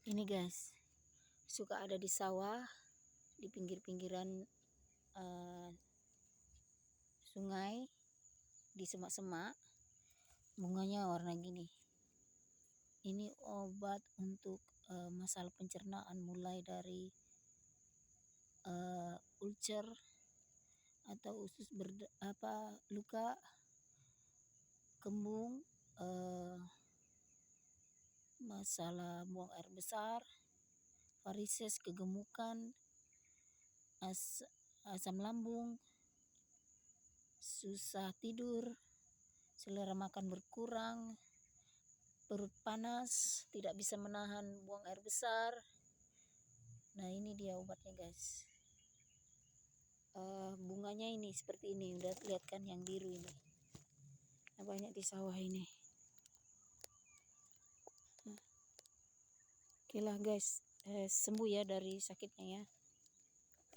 Ini guys, suka ada di sawah, di pinggir-pinggiran sungai, di semak-semak, bunganya warna gini. Ini obat untuk masalah pencernaan, mulai dari ulcer atau usus luka, kembung, masalah buang air besar, varises, kegemukan, asam lambung, susah tidur, selera makan berkurang, perut panas, tidak bisa menahan buang air besar. Nah, ini dia obatnya guys. Bunganya ini seperti ini, udah lihat kan yang biru ini. Nah, banyak di sawah ini. Oke lah guys, sembuh ya dari sakitnya ya.